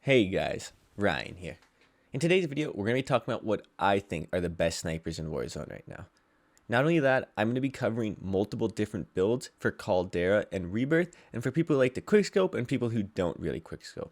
Hey guys, Ryan here. In today's video, we're going to be talking about what I think are the best snipers in Warzone right now. Not only that, I'm going to be covering multiple different builds for Caldera and Rebirth, and for people who like to quickscope and people who don't really quickscope.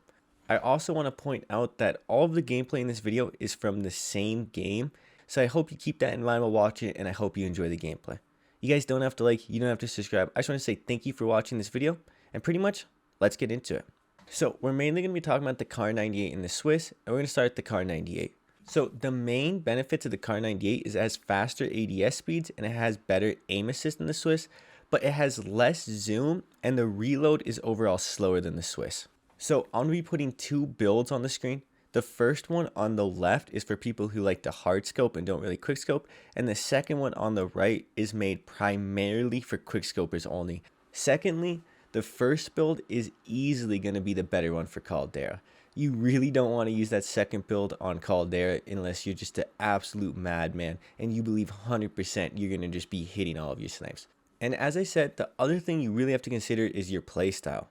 I also want to point out that all of the gameplay in this video is from the same game, so I hope you keep that in mind while watching it, and I hope you enjoy the gameplay. You guys don't have to like, you don't have to subscribe. I just want to say thank you for watching this video, and pretty much, let's get into it. So we're mainly going to be talking about the Kar 98 and the Swiss, and we're going to start with the Kar 98. So the main benefits of the Kar 98 is it has faster ADS speeds and it has better aim assist than the Swiss, but it has less zoom and the reload is overall slower than the Swiss. So I'm going to be putting two builds on the screen. The first one on the left is for people who like to hard scope and don't really quick scope, and the second one on the right is made primarily for quick scopers only. Secondly, the first build is easily going to be the better one for Caldera. You really don't want to use that second build on Caldera unless you're just an absolute madman and you believe 100% you're going to just be hitting all of your snipes. And as I said, the other thing you really have to consider is your playstyle.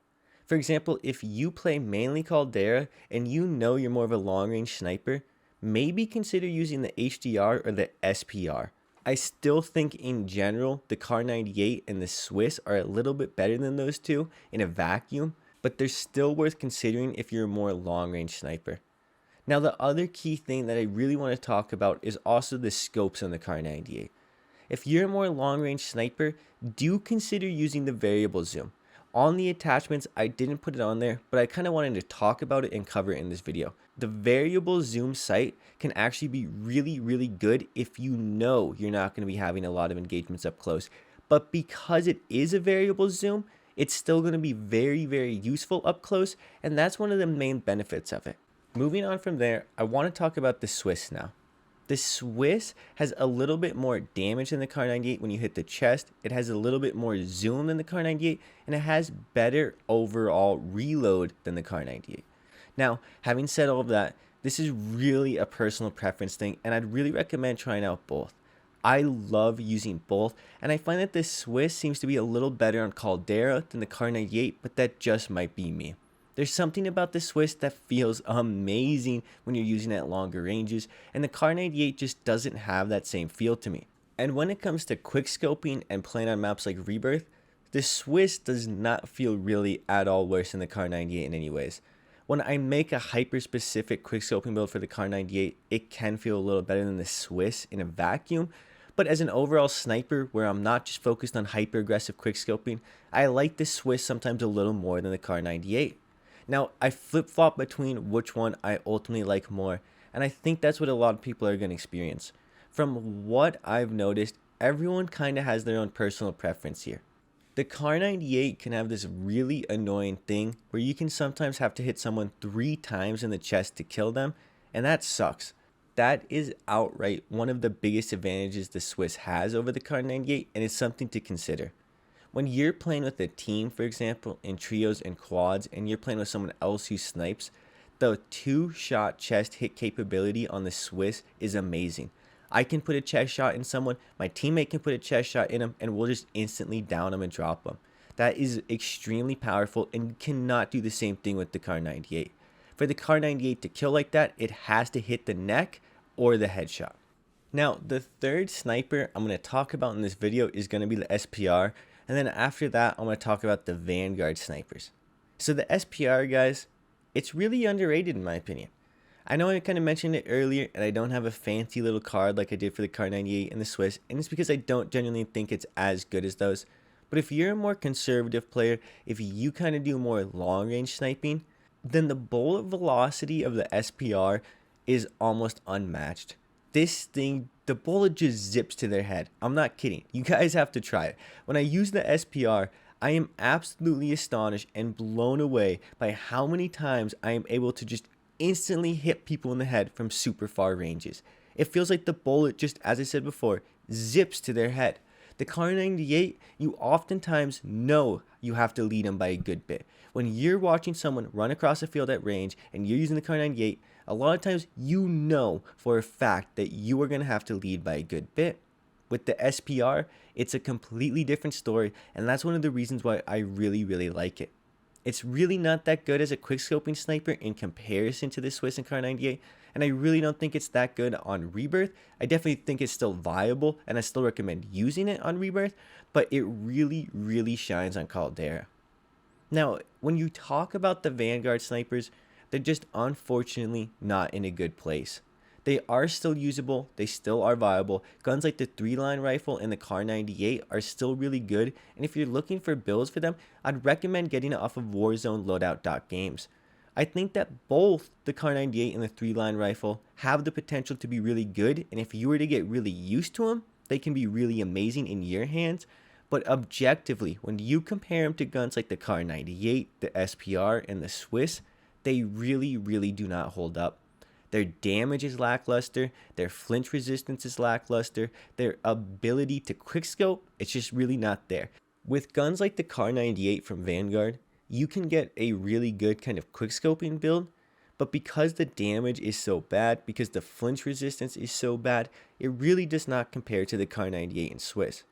For example, if you play mainly Caldera and you know you're more of a long range sniper, maybe consider using the HDR or the SPR. I still think in general the Kar 98 and the Swiss are a little bit better than those two in a vacuum, but they're still worth considering if you're a more long range sniper. Now the other key thing that I really want to talk about is also the scopes on the Kar 98. If you're a more long range sniper, do consider using the variable zoom. On the attachments, I didn't put it on there, but I kind of wanted to talk about it and cover it in this video. The variable zoom sight can actually be really good if you know you're not going to be having a lot of engagements up close. But because it is a variable zoom, it's still going to be very useful up close, and that's one of the main benefits of it. Moving on from there, I want to talk about the Swiss now. The Swiss has a little bit more damage than the Kar 98 when you hit the chest. It has a little bit more zoom than the Kar 98, and it has better overall reload than the Kar 98. Now, having said all of that, this is really a personal preference thing, and I'd really recommend trying out both. I love using both, and I find that the Swiss seems to be a little better on Caldera than the Kar 98, but that just might be me. There's something about the Swiss that feels amazing when you're using it at longer ranges, and the Kar 98 just doesn't have that same feel to me. And when it comes to quickscoping and playing on maps like Rebirth, the Swiss does not feel really at all worse than the Kar 98 in any ways. When I make a hyper-specific quickscoping build for the Kar 98, it can feel a little better than the Swiss in a vacuum, but as an overall sniper where I'm not just focused on hyper-aggressive quickscoping, I like the Swiss sometimes a little more than the Kar 98. Now, I flip-flop between which one I ultimately like more, and I think that's what a lot of people are going to experience. From what I've noticed, everyone kind of has their own personal preference here. The Kar 98 can have this really annoying thing where you can sometimes have to hit someone 3 times in the chest to kill them, and that sucks. That is outright one of the biggest advantages the Swiss has over the Kar 98, and it's something to consider. When you're playing with a team, for example, in trios and quads, and you're playing with someone else who snipes, the 2-shot chest hit capability on the Swiss is amazing. I can put a chest shot in someone, my teammate can put a chest shot in him, and we'll just instantly down him and drop him. That is extremely powerful, and you cannot do the same thing with the Kar 98. For the Kar 98 to kill like that, it has to hit the neck or the headshot. Now, the third sniper I'm going to talk about in this video is going to be the SPR, and then after that, I'm going to talk about the Vanguard snipers. So the SPR, guys, it's really underrated in my opinion. I know I kind of mentioned it earlier, and I don't have a fancy little card like I did for the Kar 98 and the Swiss, and it's because I don't genuinely think it's as good as those. But if you're a more conservative player, if you kind of do more long-range sniping, then the bullet velocity of the SPR is almost unmatched. This thing, the bullet just zips to their head. I'm not kidding. You guys have to try it. When I use the SPR, I am absolutely astonished and blown away by how many times I am able to just instantly hit people in the head from super far ranges. It feels like the bullet just, as I said before, zips to their head. The Kar 98, you oftentimes know you have to lead them by a good bit. When you're watching someone run across a field at range and you're using the Kar 98, a lot of times you know for a fact that you are going to have to lead by a good bit. With the SPR, it's a completely different story, and that's one of the reasons why I really like it. It's really not that good as a quickscoping sniper in comparison to the Swiss and Kar 98, and I really don't think it's that good on Rebirth. I definitely think it's still viable, and I still recommend using it on Rebirth, but it really shines on Caldera. Now, when you talk about the Vanguard snipers, they're just unfortunately not in a good place. They are still usable, they still are viable. Guns like the 3-line rifle and the Kar 98 are still really good, and if you're looking for builds for them, I'd recommend getting it off of Warzone loadout.games. I think that both the Kar 98 and the 3-line rifle have the potential to be really good, and if you were to get really used to them, they can be really amazing in your hands. But objectively, when you compare them to guns like the Kar 98, the SPR, and the Swiss, they really do not hold up. Their damage is lackluster, their flinch resistance is lackluster, their ability to quickscope, it's just really not there. With guns like the Kar 98 from Vanguard, you can get a really good kind of quickscoping build, but because the damage is so bad, because the flinch resistance is so bad, it really does not compare to the Kar 98 and Swiss.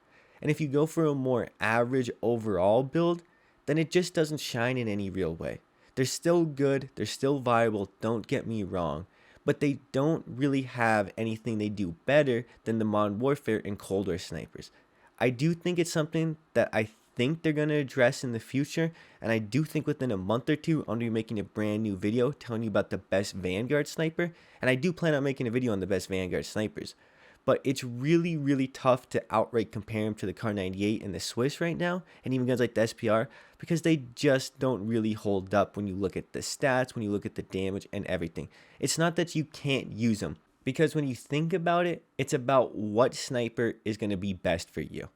And if you go for a more average overall build, then it just doesn't shine in any real way. They're still good, they're still viable, don't get me wrong, but they don't really have anything they do better than the Modern Warfare and Cold War snipers. I do think it's something that I think they're going to address in the future, and I do think within a month or two I'm going to be making a brand new video telling you about the best Vanguard sniper, and I do plan on making a video on the best Vanguard snipers. But it's really tough to outright compare them to the Kar 98 and the Swiss right now, and even guns like the SPR, because they just don't really hold up when you look at the stats, when you look at the damage and everything. It's not that you can't use them, because when you think about it, it's about what sniper is going to be best for you.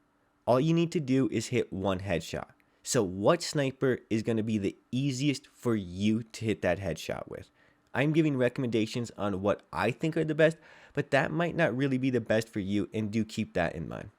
All you need to do is hit one headshot. So what sniper is going to be the easiest for you to hit that headshot with? I'm giving recommendations on what I think are the best, but that might not really be the best for you, and do keep that in mind.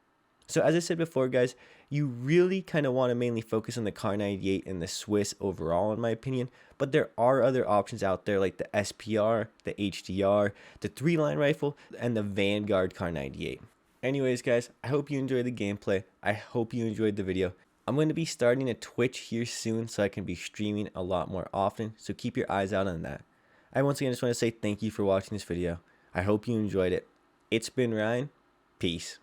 So as I said before, guys, you really kind of want to mainly focus on the Kar 98 and the Swiss overall, in my opinion, but there are other options out there like the SPR, the HDR, the 3-line rifle, and the Vanguard Kar 98. Anyways, guys, I hope you enjoyed the gameplay. I hope you enjoyed the video. I'm going to be starting a Twitch here soon, so I can be streaming a lot more often, so keep your eyes out on that. I once again just want to say thank you for watching this video. I hope you enjoyed it. It's been Ryan. Peace.